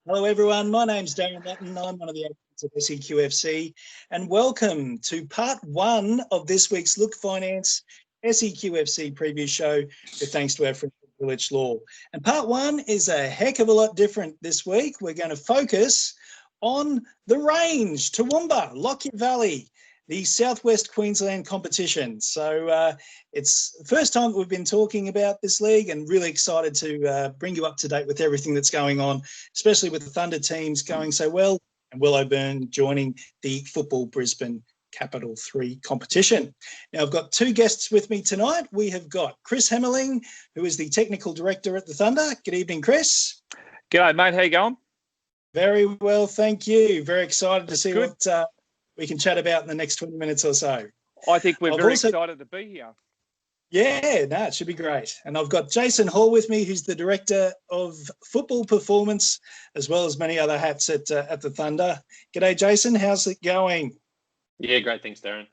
Hello everyone, my name's Darren. I'm one of the agents of SEQFC, and welcome to part one of this week's Look Finance SEQFC Preview Show, with thanks to our friend Vilic Law. And part one is a heck of a lot different this week. We're going to focus on the range, Toowoomba, Lockyer Valley, the Southwest Queensland competition. So it's the first time that we've been talking about this league, and really excited to bring you up to date with everything that's going on, especially with the Thunder teams going so well and Willowburn joining the Football Brisbane Capital 3 competition. Now, I've got two guests with me tonight. We have got Kris Hemmerling, who is the Technical Director at the Thunder. Good evening, Kris. G'day, mate. How you going? Very well, thank you. Very excited to see what we can chat about in the next 20 minutes or so. I think we're very excited to be here. Yeah, no, it should be great. And I've got Jason Hall with me, who's the Director of Football Performance, as well as many other hats at the Thunder. G'day, Jason. How's it going? Yeah, great. Thanks, Darren.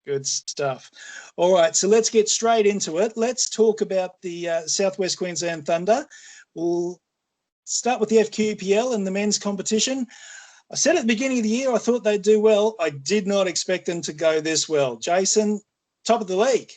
Good stuff. All right, so let's get straight into it. Let's talk about the Southwest Queensland Thunder. We'll start with the FQPL and the men's competition. I said at the beginning of the year I thought they'd do well. I did not expect them to go this well. Jason, top of the league.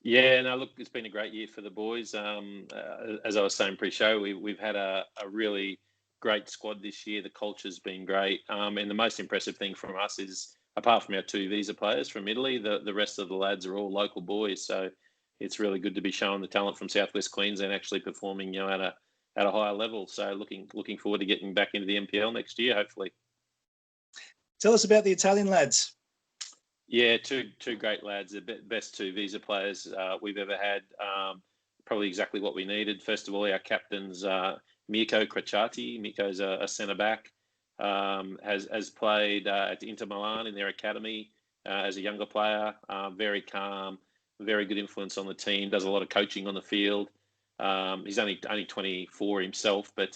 Yeah, no, look, it's been a great year for the boys. As I was saying pre-show, we've had a really great squad this year. The culture's been great. And the most impressive thing from us is, apart from our two visa players from Italy, the rest of the lads are all local boys. So it's really good to be showing the talent from Southwest Queensland actually performing, at a higher level. So looking forward to getting back into the NPL next year, hopefully. Tell us about the Italian lads. Yeah, two great lads, the best two visa players we've ever had. Probably exactly what we needed. First of all, our captain's Mirko Crociati. Mirko's a centre back. Has played at Inter Milan in their academy as a younger player. Very calm, very good influence on the team. Does a lot of coaching on the field. He's only 24 himself, but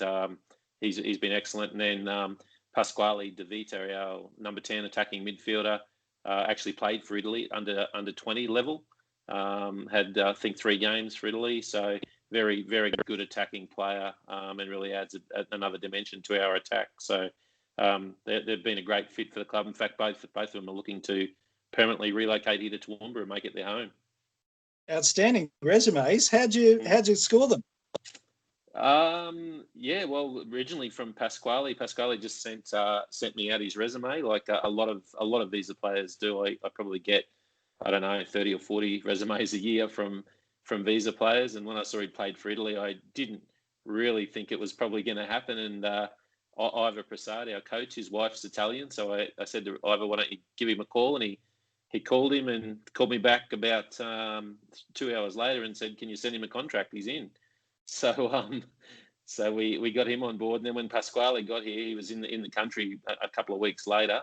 he's been excellent. And then Pasquale De Vita, our number 10 attacking midfielder, actually played for Italy under 20 level. Had I think 3 games for Italy, so very good attacking player, and really adds another dimension to our attack. So they've been a great fit for the club. In fact, both of them are looking to permanently relocate here to Toowoomba and make it their home. Outstanding resumes. How'd you score them? Yeah, well, originally from Pasquale. Pasquale just sent me out his resume, like a lot of visa players do. I probably get, I don't know, 30 or 40 resumes a year from visa players. And when I saw he played for Italy, I didn't really think it was probably going to happen. And Ivor Prasad, our coach, his wife's Italian, so I said to Ivor, why don't you give him a call? And he called him and called me back about 2 hours later and said, "Can you send him a contract? He's in." So we got him on board. And then when Pasquale got here, he was in the country a couple of weeks later.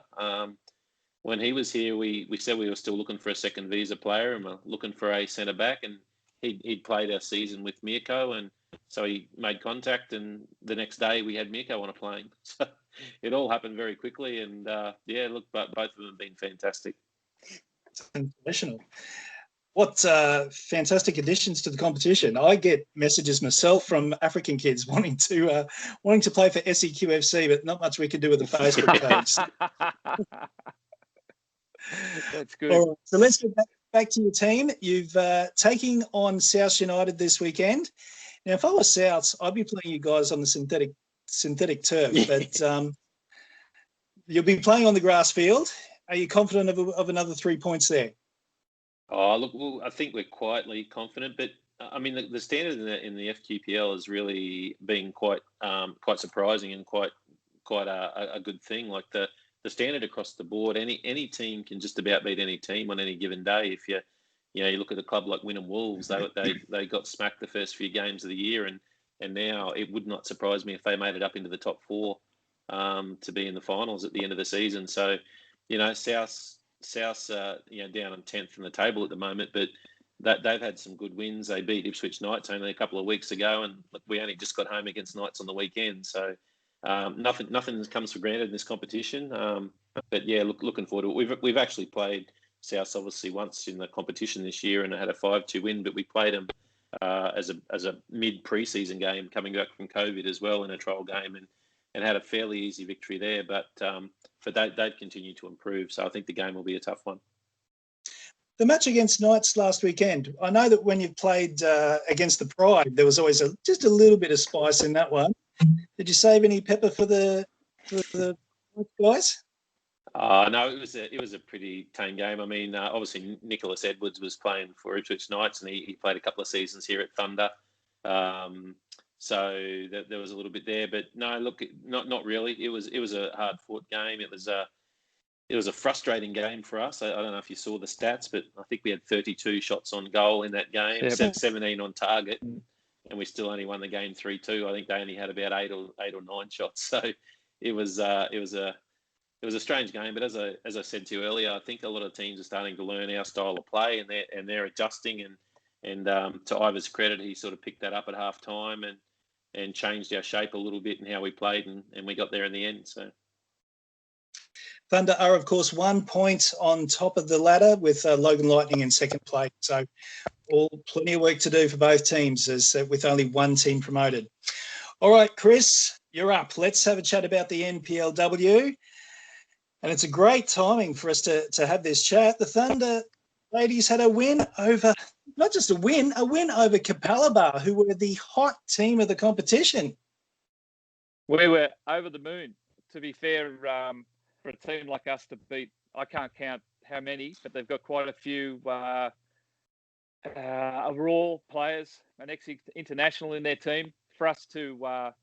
When he was here, we said we were still looking for a second visa player and we're looking for a centre back. And he'd played our season with Mirko, and so he made contact. And the next day we had Mirko on a plane. So it all happened very quickly. And look, both of them have been fantastic. Sensational. What fantastic additions to the competition. I get messages myself from African kids wanting to play for SEQFC, but not much we can do with the Facebook page. That's good. All right, so let's get back to your team. You've taking on South United this weekend. Now, if I was South, I'd be playing you guys on the synthetic turf, but you'll be playing on the grass field. Are you confident of another 3 points there? Oh, look, well, I think we're quietly confident, but I mean, the standard in the FQPL has really been quite surprising and quite a good thing. Like the standard across the board, any team can just about beat any team on any given day. If you look at a club like Wynnum Wolves, they got smacked the first few games of the year, and now it would not surprise me if they made it up into the top 4 to be in the finals at the end of the season. So, South's down on 10th in the table at the moment, but they've had some good wins. They beat Ipswich Knights only a couple of weeks ago, and look, we only just got home against Knights on the weekend. So nothing comes for granted in this competition. But yeah, looking forward to it. We've actually played South obviously once in the competition this year and had a 5-2 win, but we played them as a mid pre-season game coming back from COVID as well in a trial game, had a fairly easy victory there. But they'd continue to improve. So I think the game will be a tough one. The match against Knights last weekend, I know that when you played against the Pride, there was always just a little bit of spice in that one. Did you save any pepper for the guys? No, it was a pretty tame game. I mean, obviously Nicholas Edwards was playing for Ipswich Knights, and he played a couple of seasons here at Thunder. So there was a little bit there, but no, look, not really. It was a hard fought game. It was a frustrating game for us. I don't know if you saw the stats, but I think we had 32 shots on goal in that game, 17 on target, and we still only won the game 3-2. I think they only had about eight or nine shots. So it was a strange game. But as I said to you earlier, I think a lot of teams are starting to learn our style of play, and they're adjusting. And to Ivor's credit, he sort of picked that up at half time and changed our shape a little bit and how we played, and we got there in the end. So. Thunder are, of course, 1 point on top of the ladder with Logan Lightning in second place. So plenty of work to do for both teams with only one team promoted. All right, Kris, you're up. Let's have a chat about the NPLW. And it's a great timing for us to have this chat. The Thunder ladies had a win over, not just a win over Capalaba, who were the hot team of the competition. We were over the moon, to be fair. For a team like us to beat, I can't count how many, but they've got quite a few overall players, an ex-international in their team. For us to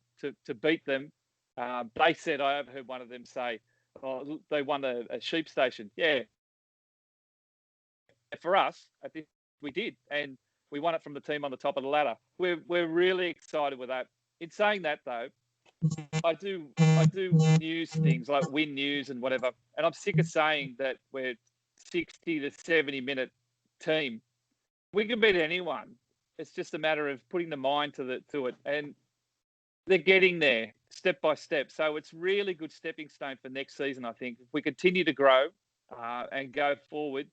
beat them, they said, I overheard one of them say, "Oh, they won a sheep station." Yeah. For us, I think we did, and we won it from the team on the top of the ladder. We're really excited with that. In saying that, though, I do news things like win news and whatever, and I'm sick of saying that we're 60 to 70 minute team. We can beat anyone. It's just a matter of putting the mind to it, and they're getting there step by step. So it's really good stepping stone for next season. I think if we continue to grow and go forward,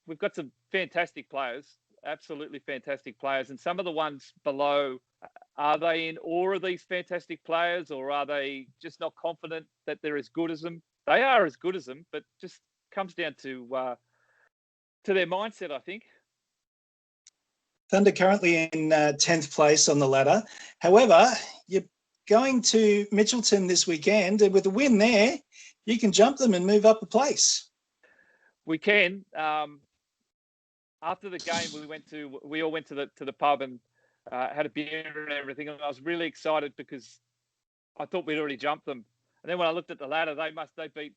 we've got some fantastic players, absolutely fantastic players, and some of the ones below. Are they in awe of these fantastic players, or are they just not confident that they're as good as them? They are as good as them, but just comes down to their mindset, I think. Thunder currently in 10th place on the ladder. However, you're going to Mitchelton this weekend, and with a win there, you can jump them and move up a place. We can. After the game, we all went to the pub and had a beer and everything, and I was really excited because I thought we'd already jumped them. And then when I looked at the ladder, they beat,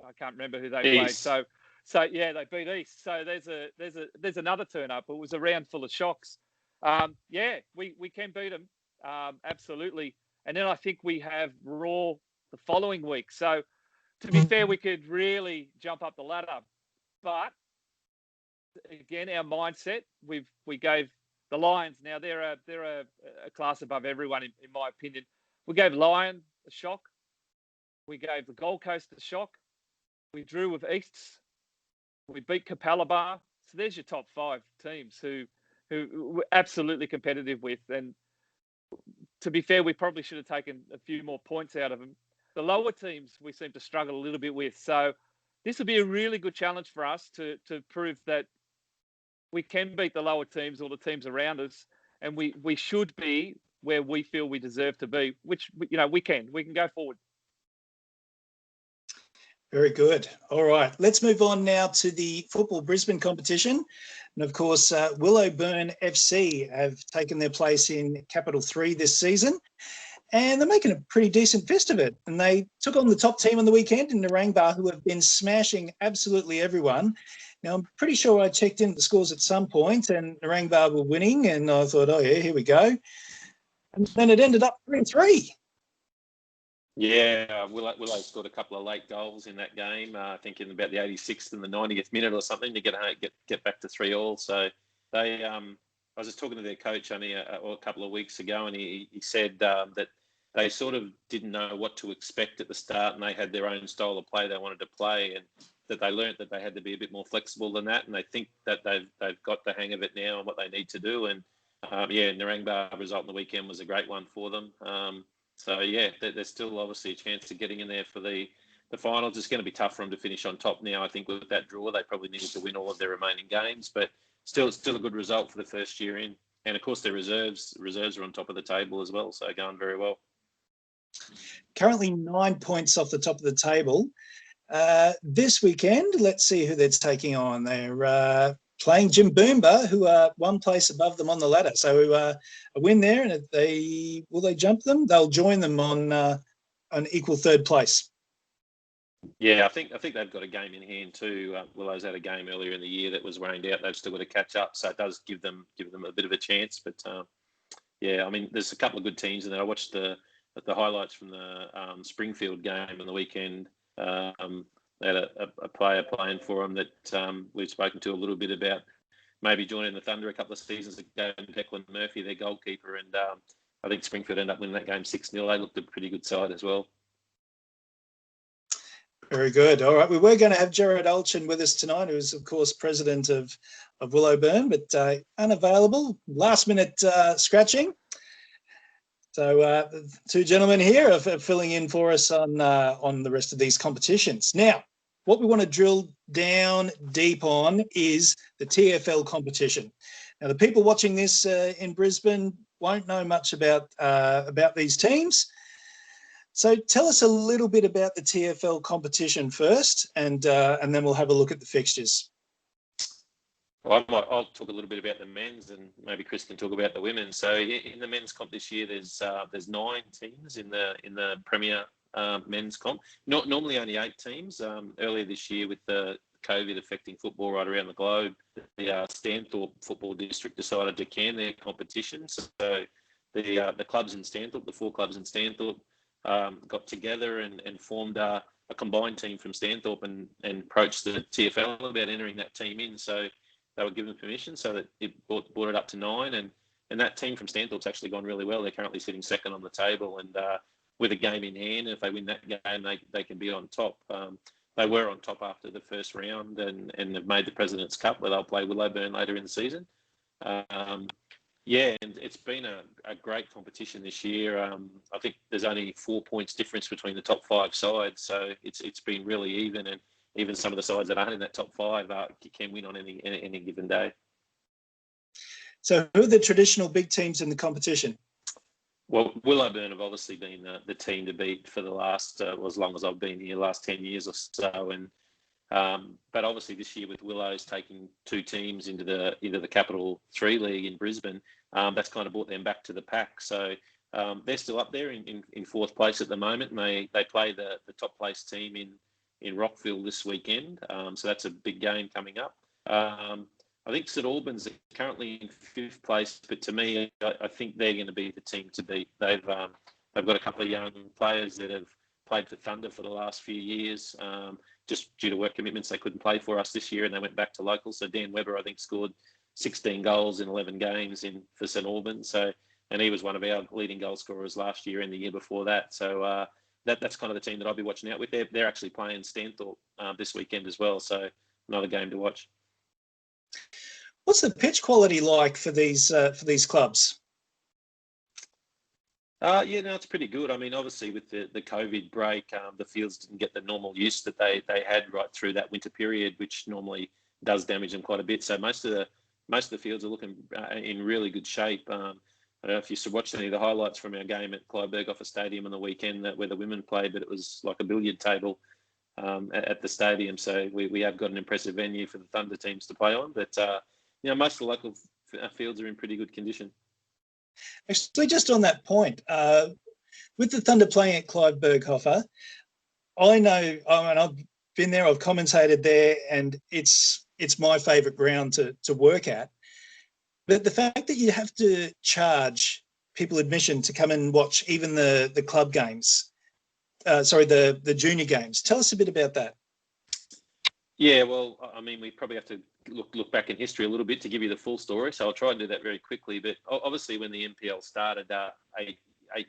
I can't remember who they played. So yeah, they beat East. So there's another turn up. It was a round full of shocks. Yeah, we can beat them, absolutely. And then I think we have Raw the following week. So to be fair, we could really jump up the ladder. But again, our mindset, we gave the Lions, now they're a class above everyone in my opinion. We gave Lion a shock. We gave the Gold Coast a shock. We drew with Easts. We beat Capalaba. So there's your top 5 teams who we're absolutely competitive with. And to be fair, we probably should have taken a few more points out of them. The lower teams we seem to struggle a little bit with. So this will be a really good challenge for us to prove that we can beat the lower teams or the teams around us, and we should be where we feel we deserve to be, which we can go forward. Very good. All right, let's move on now to the Football Brisbane competition. And of course, Willowburn FC have taken their place in Capital 3 this season, and they're making a pretty decent fist of it. And they took on the top team on the weekend in Narangba, who have been smashing absolutely everyone. Now, I'm pretty sure I checked in the scores at some point, and Narangba were winning, and I thought, oh, yeah, here we go. And then it ended up 3-3. Yeah, Willow scored a couple of late goals in that game. I think in about the 86th and the 90th minute or something to get back to 3-3. So they, I was just talking to their coach only a couple of weeks ago, and he said that they sort of didn't know what to expect at the start, and they had their own style of play they wanted to play, and that they learnt that they had to be a bit more flexible than that, and they think that they've got the hang of it now and what they need to do. And Narangba result on the weekend was a great one for them. So yeah, there's still obviously a chance of getting in there for the finals. It's going to be tough for them to finish on top now. I think with that draw, they probably needed to win all of their remaining games, but still a good result for the first year in. And of course, their reserves are on top of the table as well, so going very well. Currently 9 points off the top of the table. This weekend, let's see who they're taking on. They're playing Jim Boomba, who are one place above them on the ladder. So a win there, and will they jump them? They'll join them on an equal third place. Yeah, I think they've got a game in hand too. Willow's had a game earlier in the year that was rained out. They've still got to catch up, so it does give them a bit of a chance. But yeah, I mean, there's a couple of good teams, and then I watched the highlights from the Springfield game on the weekend. They had a player playing for them that we've spoken to a little bit about maybe joining the Thunder a couple of seasons ago, Declan Murphy, their goalkeeper, and I think Springfield ended up winning that game 6-0. They looked a pretty good side as well. Very good. All right. We were going to have Jared Olchin with us tonight, who's, of course, president of Willowburn, but unavailable. Last-minute scratching. So the two gentlemen here are filling in for us on the rest of these competitions. Now, what we want to drill down deep on is the TFL competition. Now, the people watching this in Brisbane won't know much about these teams. So tell us a little bit about the TFL competition first, and then we'll have a look at the fixtures. Well, I'll talk a little bit about the men's, and maybe Chris can talk about the women's. So in the men's comp this year, there's 9 teams in the Premier men's comp. Normally only 8 teams. Earlier this year, with the COVID affecting football right around the globe, the Stanthorpe Football District decided to can their competition. So the clubs in Stanthorpe, the 4 clubs in Stanthorpe, got together and formed a combined team from Stanthorpe and approached the TFL about entering that team in. So they were given permission, so that it brought it up to 9, and that team from Stanthorpe's actually gone really well. They're currently sitting second on the table, and with a game in hand, if they win that game, they can be on top. They were on top after the first round and have made the President's Cup, where they'll play Willowburn later in the season. Yeah, and it's been a great competition this year. I think there's only 4 points difference between the top 5 sides, so it's been really even, and even some of the sides that aren't in that top 5 can win on any given day. So who are the traditional big teams in the competition? Well, Willowburn have obviously been the team to beat for the last, as long as I've been here, last 10 years or so. And but obviously this year with Willows taking 2 teams into the Capital 3 League in Brisbane, that's kind of brought them back to the pack. So they're still up there in 4th place at the moment. And they play the top place team in Rockville this weekend. So that's a big game coming up. I think St Albans currently in 5th place, but to me, I think they're going to be the team to beat. They've got a couple of young players that have played for Thunder for the last few years. Just due to work commitments, they couldn't play for us this year, and they went back to local. So Dan Webber, I think, scored 16 goals in 11 games for St Albans. So, and he was one of our leading goal scorers last year and the year before that. So that's kind of the team that I'll be watching out with. They're actually playing Stanthorpe this weekend as well. So another game to watch. What's the pitch quality like for these clubs? Yeah, no, it's pretty good. I mean, obviously with the COVID break, the fields didn't get the normal use that they had right through that winter period, which normally does damage them quite a bit. So most of the fields are looking in really good shape. I don't know if you watched any of the highlights from our game at Clyde Office Stadium on the weekend where the women played, but it was like a billiard table at the stadium. So we have got an impressive venue for the Thunder teams to play on. But most of the local fields are in pretty good condition. Actually, just on that point, with the Thunder playing at Clive Berghofer, I know, I've been there, I've commentated there, and it's my favourite ground to work at. But the fact that you have to charge people admission to come and watch even the club games, the junior games. Tell us a bit about that. Yeah, well, I mean, we probably have to look back in history a little bit to give you the full story. So I'll try and do that very quickly. But obviously, when the NPL started 8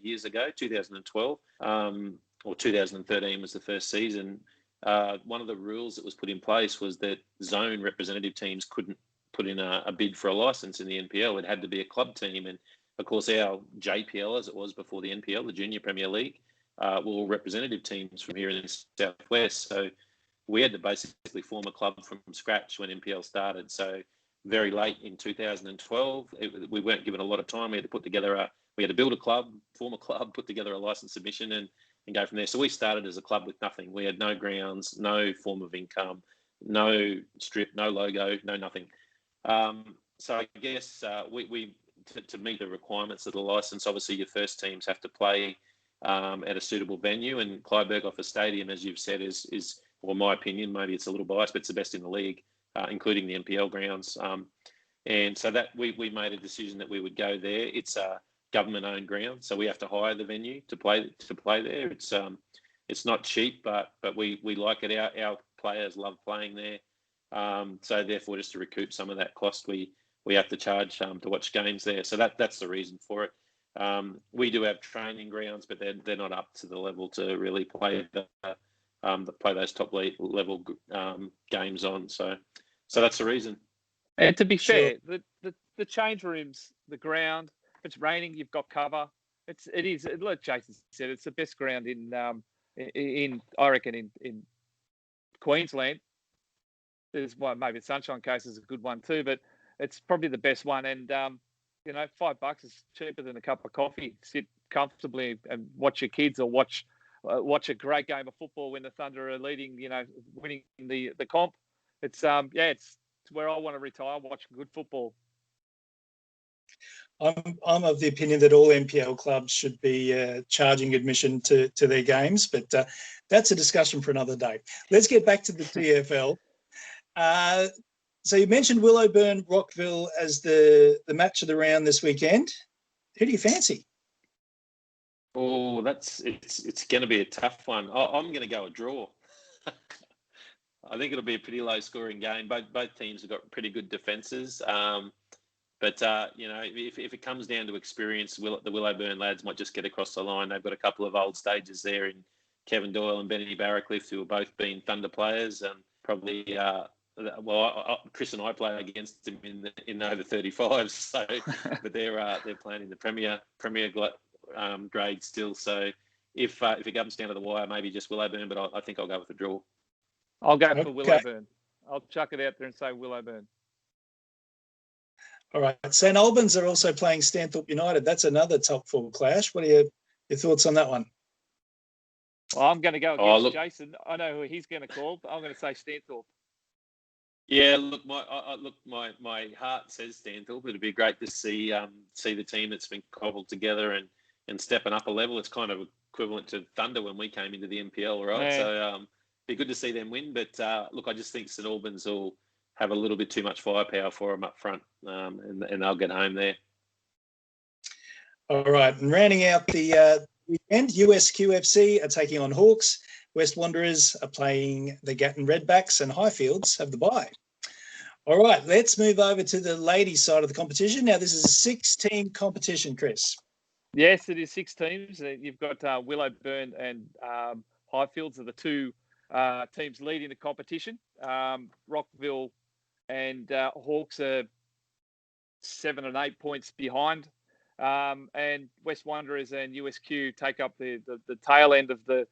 years ago, 2012 or 2013 was the first season. One of the rules that was put in place was that zone representative teams couldn't put in a bid for a license in the NPL. It had to be a club team, of course, our JPL, as it was before the NPL, the Junior Premier League, were all representative teams from here in the Southwest. So we had to basically form a club from scratch when NPL started. So very late in 2012, we weren't given a lot of time. We had to put together we had to build a club, form a club, put together a license submission, and go from there. So we started as a club with nothing. We had no grounds, no form of income, no strip, no logo, no nothing. So I guess to meet the requirements of the license, obviously your first teams have to play at a suitable venue, and Clydeberg Office Stadium, as you've said, is, well, my opinion, maybe it's a little biased, but it's the best in the league, including the NPL grounds. And so that we made a decision that we would go there. It's a government-owned ground, so we have to hire the venue to play there. It's not cheap, but we like it. Our players love playing there. So therefore, just to recoup some of that cost, we have to charge to watch games there. So that's the reason for it. We do have training grounds, but they're not up to the level to really play play those top level games on. So that's the reason. And to be fair, the change rooms, the ground, if it's raining, you've got cover. It is like Jason said, it's the best ground in I reckon in Queensland. There's one, maybe the Sunshine Coast is a good one too, but it's probably the best one. And $5 is cheaper than a cup of coffee. Sit comfortably and watch your kids, or watch a great game of football when the Thunder are leading, winning the comp. It's where I want to retire, watch good football. I'm of the opinion that all NPL clubs should be charging admission to their games, but that's a discussion for another day. Let's get back to the TFL. So you mentioned Willowburn, Rockville as the match of the round this weekend. Who do you fancy? Oh, it's going to be a tough one. I'm going to go a draw. I think it'll be a pretty low-scoring game. Both teams have got pretty good defences. But if it comes down to experience, the Willowburn lads might just get across the line. They've got a couple of old stages there in Kevin Doyle and Benny Barracliff, who have both been Thunder players, and probably Chris and I play against them in over 35s. So, but they're playing in the Premier grade still. So if it comes down to the wire, maybe just Willowburn. But I think I'll go with a draw. I'll go for Willowburn. I'll chuck it out there and say Willowburn. All right. St Albans are also playing Stanthorpe United. That's another top four clash. What are your thoughts on that one? Well, I'm going to go against Jason. I know who he's going to call, but I'm going to say Stanthorpe. Yeah, look, my heart says Stanthorpe. It'd be great to see the team that's been cobbled together and stepping up a level. It's kind of equivalent to Thunder when we came into the NPL, right? Yeah. So be good to see them win. But look, I just think St Albans will have a little bit too much firepower for them up front, and they'll get home there. All right, and rounding out the weekend, SEQFC are taking on Hawks. West Wanderers are playing the Gatton Redbacks, and Highfields have the bye. All right, let's move over to the ladies' side of the competition. Now, this is a 6-team competition, Chris. Yes, it is 6 teams. You've got Willowburn and Highfields are the two teams leading the competition. Rockville and Hawks are 7 and 8 points behind. And West Wanderers and USQ take up the tail end of the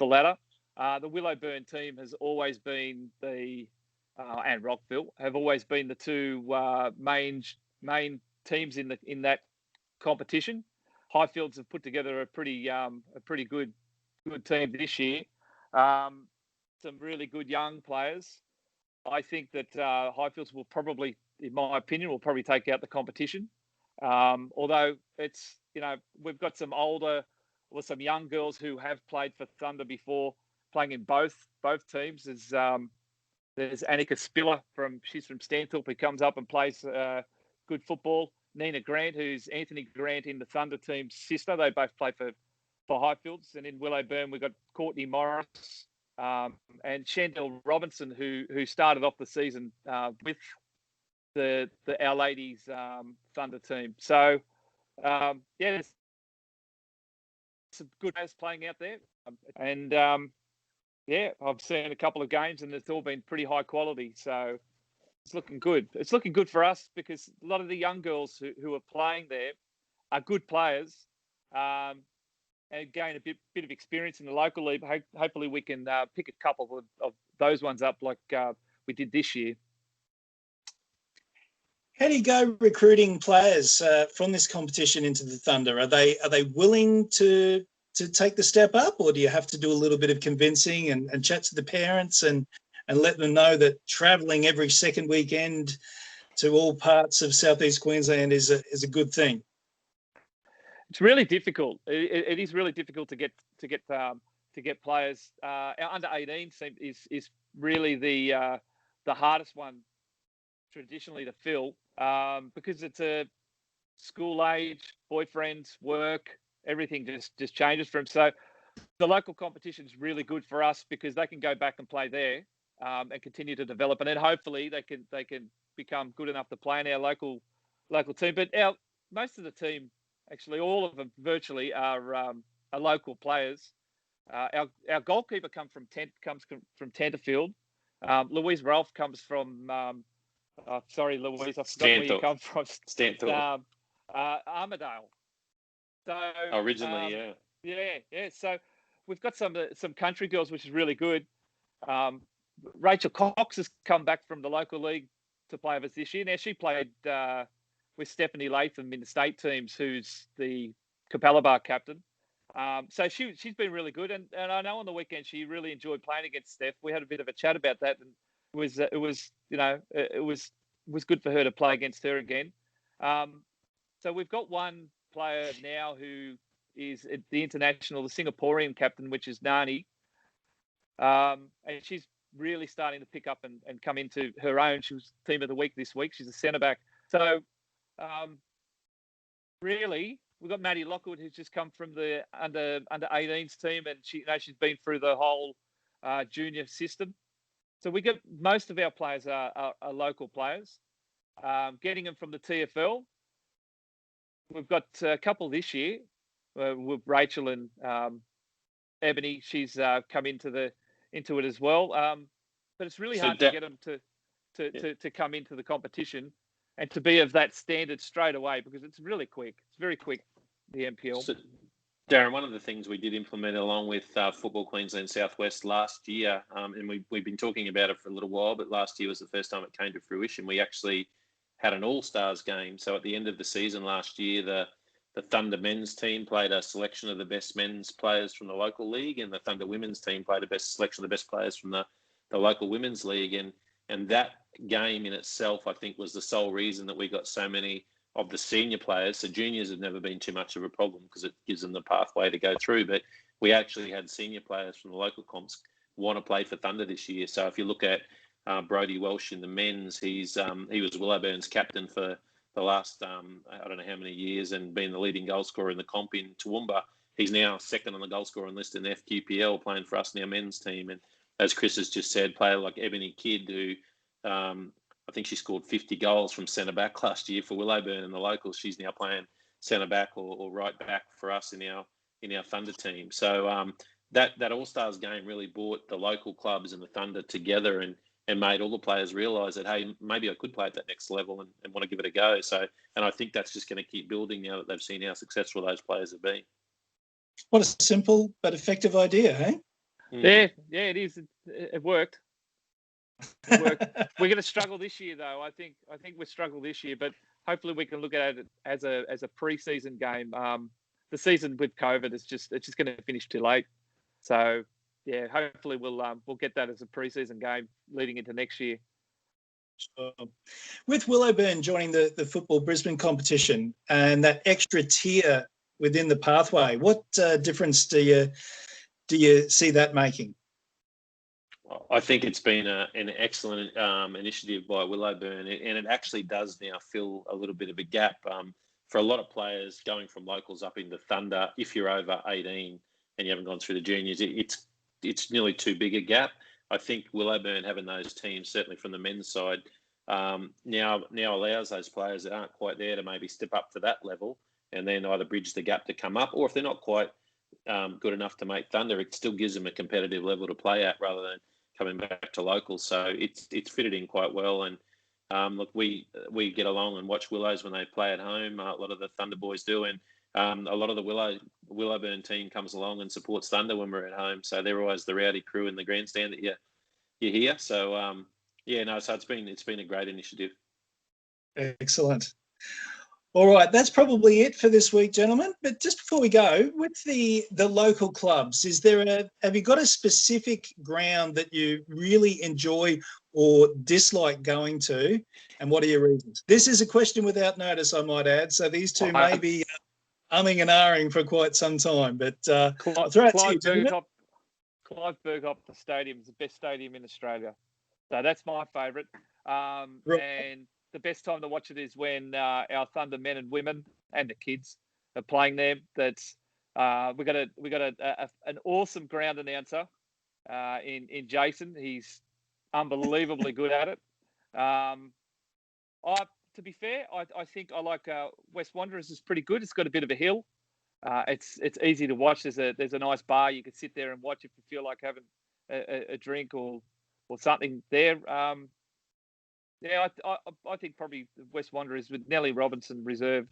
ladder. The Willowburn team has always been and Rockville have always been the two main teams in that competition. Highfields have put together a pretty good team this year. Some really good young players. I think that Highfields will probably, in my opinion, will probably take out the competition. Although it's, we've got some older or some young girls who have played for Thunder before, playing in both teams. There's Annika Spiller she's from Stanthorpe, who comes up and plays good football. Nina Grant, who's Anthony Grant in the Thunder team's sister. They both play for Highfields. And in Willowburn, we've got Courtney Morris and Chandel Robinson, who started off the season with the Our Ladies Thunder team. So, there's some good players playing out there. And, I've seen a couple of games and it's all been pretty high quality. So it's looking good. It's looking good for us because a lot of the young girls who are playing there are good players, and gain a bit of experience in the local league. Hopefully, we can pick a couple of those ones up like we did this year. How do you go recruiting players from this competition into the Thunder? Are they willing to take the step up, or do you have to do a little bit of convincing and chat to the parents and let them know that travelling every second weekend to all parts of southeast Queensland is a good thing? It's really difficult. It is really difficult to get players. Our under 18 is really the hardest one traditionally to fill, because it's a school age, boyfriends, work, everything just changes for them. So the local competition is really good for us because they can go back and play there and continue to develop, and then hopefully they can become good enough to play in our local team. But most of the team, actually all of them virtually, are local players. Our goalkeeper comes from Tenterfield. Louise Ralph comes from sorry, Louise, I forgot where you come from. Stanthorpe. Armidale. So originally, yeah. So we've got some country girls, which is really good. Rachel Cox has come back from the local league to play with us this year. Now she played with Stephanie Latham in the state teams, who's the Capella captain. So she's been really good, and I know on the weekend she really enjoyed playing against Steph. We had a bit of a chat about that, and it was good for her to play against her again. So we've got one player now who is at the international, the Singaporean captain, which is Nani, and she's really starting to pick up and come into her own. She was team of the week this week. She's a centre back. So really, we've got Maddie Lockwood, who's just come from the under 18s team, and she's been through the whole junior system. So we get most of our players are local players. Getting them from the TFL, we've got a couple this year with Rachel and Ebony. She's come into it as well. But it's really hard to get them to come into the competition and to be of that standard straight away, because it's really quick. It's very quick, the NPL. So, Darren, one of the things we did implement along with Football Queensland Southwest last year, and we've been talking about it for a little while, but last year was the first time it came to fruition. We actually had an All-Stars game. So at the end of the season last year, the Thunder men's team played a selection of the best men's players from the local league, and the Thunder women's team played a selection of the best players from the local women's league. And that game in itself, I think, was the sole reason that we got so many of the senior players. So juniors have never been too much of a problem because it gives them the pathway to go through. But we actually had senior players from the local comps want to play for Thunder this year. So if you look at Brodie Welsh in the men's, he was Willowburn's captain for the last, I don't know how many years, and been the leading goal scorer in the comp in Toowoomba. He's now second on the goal scoring list in the FQPL, playing for us in our men's team. And as Chris has just said, player like Ebony Kidd, who I think she scored 50 goals from centre back last year for Willowburn in the locals. She's now playing centre back or right back for us in our Thunder team. So that All Stars game really brought the local clubs and the Thunder together and made all the players realise that, hey, maybe I could play at that next level and want to give it a go. So, and I think that's just going to keep building now that they've seen how successful those players have been. What a simple but effective idea, hey? Yeah, it is. It worked. It worked. We're going to struggle this year, though. I think we'll struggle this year, but hopefully we can look at it as a pre-season game. The season with COVID it's just going to finish too late. So yeah, hopefully we'll get that as a pre-season game leading into next year. Sure. With Willowburn joining the Football Brisbane competition and that extra tier within the pathway, what difference do you see that making? I think it's been an excellent initiative by Willowburn, and it actually does now fill a little bit of a gap for a lot of players going from locals up into Thunder. If you're over 18 and you haven't gone through the juniors, it's nearly too big a gap. I think Willowburn having those teams, certainly from the men's side, now allows those players that aren't quite there to maybe step up to that level and then either bridge the gap to come up, or if they're not quite good enough to make Thunder, it still gives them a competitive level to play at rather than coming back to locals. So it's fitted in quite well. And Look, we get along and watch Willows when they play at home. A lot of the Thunder boys do, and a lot of the Willowburn team comes along and supports Thunder when we're at home. So they're always the rowdy crew in the grandstand that you hear. So so it's been a great initiative. Excellent. All right, that's probably it for this week, gentlemen. But just before we go, with the local clubs, have you got a specific ground that you really enjoy or dislike going to, and what are your reasons? This is a question without notice, I might add. So these two may be umming and ahhing for quite some time. But I'll throw it to you, gentlemen. Clive Burgop Stadium is the best stadium in Australia. So that's my favourite. Right. And the best time to watch it is when our Thunder men and women and the kids are playing there. That's we got an awesome ground announcer in Jason. He's unbelievably good at it. To be fair, I think I like West Wanderers is pretty good. It's got a bit of a hill. It's easy to watch. There's a nice bar you can sit there and watch if you feel like having a drink or something there. I think probably West Wanderers with Nellie Robinson reserve.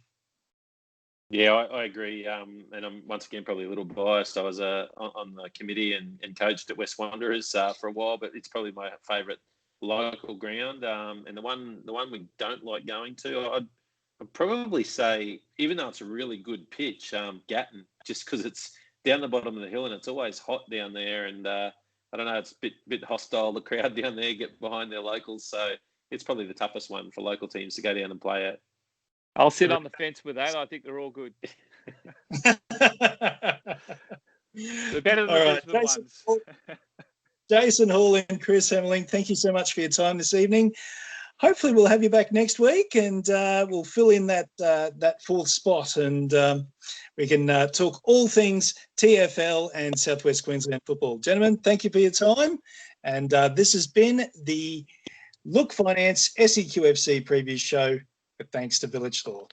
Yeah, I agree. And I'm once again probably a little biased. I was on the committee and coached at West Wanderers for a while, but it's probably my favourite local ground. And the one we don't like going to, I'd probably say, even though it's a really good pitch, Gatton, just because it's down the bottom of the hill and it's always hot down there. And I don't know, it's a bit hostile. The crowd down there get behind their locals, so it's probably the toughest one for local teams to go down and play at. I'll sit on the fence with that. I think they're all good. They're better than the Brisbane ones. Jason, Hall and Kris Hemmerling, thank you so much for your time this evening. Hopefully we'll have you back next week, and we'll fill in that fourth spot, and we can talk all things TFL and Southwest Queensland football. Gentlemen, thank you for your time, and this has been the Look Finance SEQFC Preview Show, with thanks to Vilic Law.